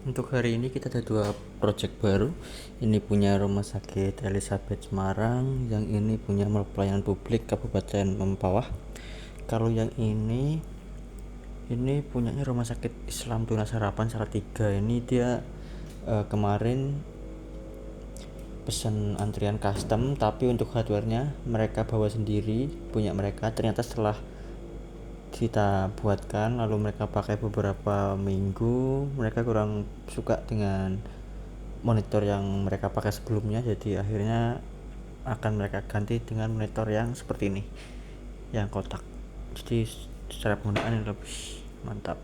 Untuk hari ini kita ada dua project baru. Ini punya Rumah Sakit Elizabeth Semarang, yang ini punya pelayanan publik Kabupaten Mempawah. Kalau yang ini punyanya Rumah Sakit Islam Tunas Harapan Salatiga. Ini dia kemarin pesan antrian custom, tapi untuk hardware-nya mereka bawa sendiri, punya mereka. Ternyata setelah kita buatkan lalu mereka pakai beberapa minggu, mereka kurang suka dengan monitor yang mereka pakai sebelumnya, jadi akhirnya akan mereka ganti dengan monitor yang seperti ini, yang kotak. Jadi secara penggunaan lebih mantap.